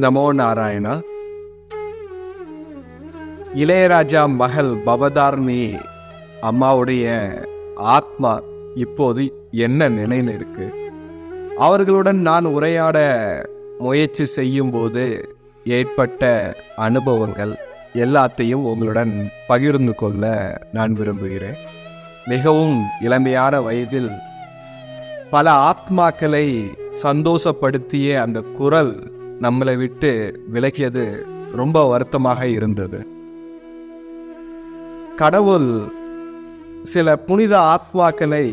நமோ நாராயணா. இளையராஜா மகள் பவதாரணி அம்மாவுடைய ஆத்மா இப்போது என்ன நிலையில் இருக்கு? அவர்களுடன் நான் உரையாட முயற்சி செய்யும்போது ஏற்பட்ட அனுபவங்கள் எல்லாத்தையும் உங்களுடன் பகிர்ந்து கொள்ள நான் விரும்புகிறேன். மிகவும் இளமையான வயதில் பல ஆத்மாக்களை சந்தோஷப்படுத்திய அந்த குரல் நம்மளை விட்டு விலகியது ரொம்ப வருத்தமாக இருந்தது. கடவுள் சில புனித ஆத்மாக்களை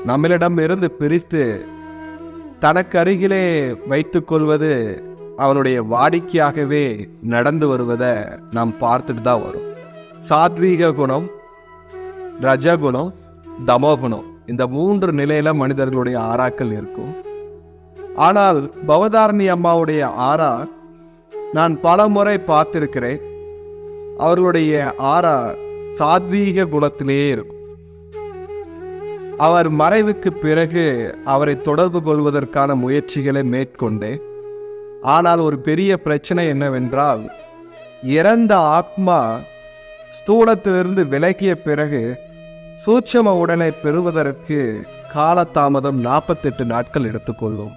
நம்மளிடம் இருந்து பிரித்து தனக்கு அருகிலே வைத்துக் கொள்வது அவனுடைய வாடிக்கையாகவே நடந்து வருவதை நாம் பார்த்துட்டு தான் வரும். சாத்வீக குணம், ரஜகுணம், தமோகுணம், இந்த 3 நிலையில மனிதர்களுடைய ஆறாக்கள் இருக்கும். ஆனால் பவதாரணி அம்மாவுடைய ஆறா நான் பல முறை பார்த்திருக்கிறேன். அவர்களுடைய ஆறா சாத்வீக குணத்திலேயே இருக்கும். அவர் மறைவுக்கு பிறகு அவரை தொடர்பு கொள்வதற்கான முயற்சிகளை மேற்கொண்டேன். ஆனால் ஒரு பெரிய பிரச்சனை என்னவென்றால், இறந்த ஆத்மா ஸ்தூலத்திலிருந்து விலகிய பிறகு சூட்சும உடலை பெறுவதற்கு காலதாமதம் 48 நாட்கள் எடுத்துக்கொள்ளும்.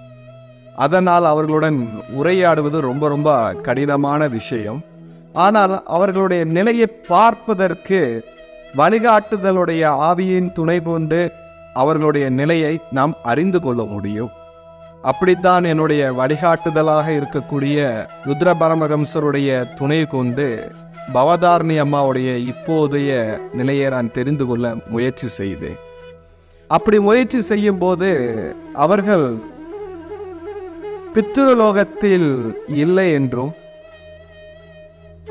அதனால் அவர்களுடன் உரையாடுவது ரொம்ப ரொம்ப கடினமான விஷயம். ஆனால் அவர்களுடைய நிலையை பார்ப்பதற்கு வழிகாட்டுதலுடைய ஆவியின் துணை கொண்டு அவர்களுடைய நிலையை நாம் அறிந்து கொள்ள முடியும். அப்படித்தான் என்னுடைய வழிகாட்டுதலாக இருக்கக்கூடிய ருத்ர பரமஹம்சருடைய துணை கொண்டு பவதாரணி அம்மாவுடைய இப்போதைய நிலையை நான் தெரிந்து கொள்ள முயற்சி செய்தேன். அப்படி முயற்சி செய்யும் போது அவர்கள் பித்ருலோகத்தில் இல்லை என்றும்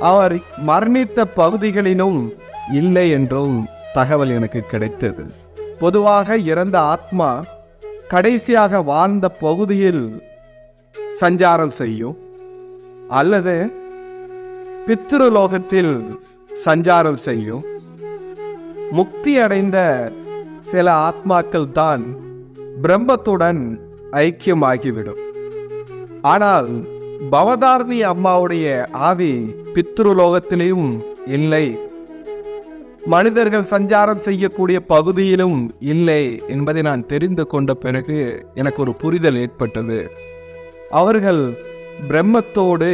அவர் மரணித்த பகுதிகளிலும் இல்லை என்றும் தகவல் எனக்கு கிடைத்தது. பொதுவாக இறந்த ஆத்மா கடைசியாக வாழ்ந்த பகுதியில் சஞ்சாரம் செய்யும் அல்லது பித்ருலோகத்தில் சஞ்சாரம் செய்யும். முக்தி அடைந்த சில ஆத்மாக்கள் தான் பிரம்மத்துடன் ஐக்கியமாகிவிடும். ஆனால் பவதாரணி அம்மாவுடைய ஆவி பித்ருலோகத்திலும் இல்லை, மனிதர்கள் சஞ்சாரம் செய்யக்கூடிய பகுதியிலும் இல்லை என்பதை நான் தெரிந்து கொண்ட பிறகு எனக்கு ஒரு புரிதல் ஏற்பட்டது. அவர்கள் பிரம்மத்தோடு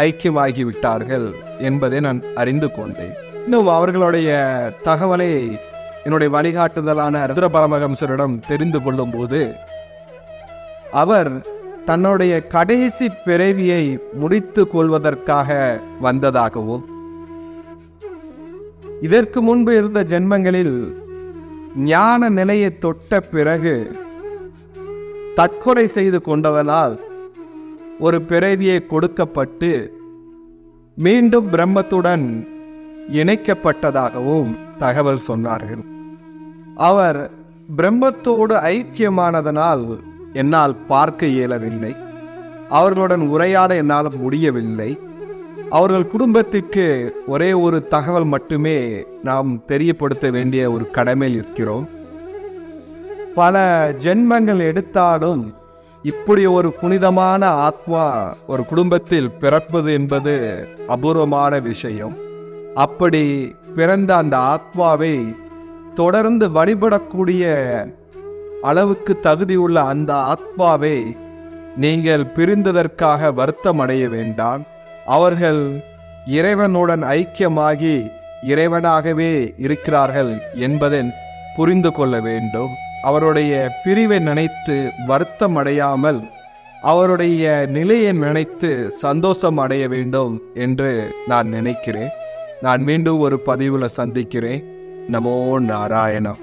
ஐக்கியமாகிவிட்டார்கள் என்பதை நான் அறிந்து கொண்டேன். இன்னும் அவர்களுடைய தகவலை என்னுடைய வழிகாட்டுதலான ருத்ர பரமஹம்சரிடம் தெரிந்து கொள்ளும் போது அவர் தன்னுடைய கடைசி பிறவியை முடித்து கொள்வதற்காக வந்ததாகவும், இதற்கு முன்பு இருந்த ஜென்மங்களில் ஞான நிலையை தொட்ட பிறகு தற்கொலை செய்து கொண்டதனால் ஒரு பிறவியை கொடுக்கப்பட்டு மீண்டும் பிரம்மத்துடன் இணைக்கப்பட்டதாகவும் தகவல் சொன்னார்கள். அவர் பிரம்மத்தோடு ஐக்கியமானதனால் என்னால் பார்க்க இயலவில்லை, அவர்களுடன் உரையாட என்னால் முடியவில்லை. அவர்கள் குடும்பத்திற்கு ஒரே ஒரு தகவல் மட்டுமே நாம் தெரியப்படுத்த வேண்டிய ஒரு கடமையில் இருக்கிறோம். பல ஜென்மங்கள் எடுத்தாலும் இப்படி ஒரு புனிதமான ஆத்மா ஒரு குடும்பத்தில் பிறப்பது என்பது அபூர்வமான விஷயம். அப்படி பிறந்த அந்த ஆத்மாவை தொடர்ந்து வழிபடக்கூடிய அளவுக்கு தகுதியுள்ள அந்த ஆத்மாவை நீங்கள் பிரிந்ததற்காக வருத்தம் அடைய வேண்டாம். அவர்கள் இறைவனுடன் ஐக்கியமாகி இறைவனாகவே இருக்கிறார்கள் என்பதை புரிந்து கொள்ள வேண்டும். அவருடைய பிரிவை நினைத்து வருத்தம் அடையாமல் அவருடைய நிலையை நினைத்து சந்தோஷம் அடைய வேண்டும் என்று நான் நினைக்கிறேன். நான் மீண்டும் ஒரு பதிவில் சந்திக்கிறேன். நமோ நாராயணம்.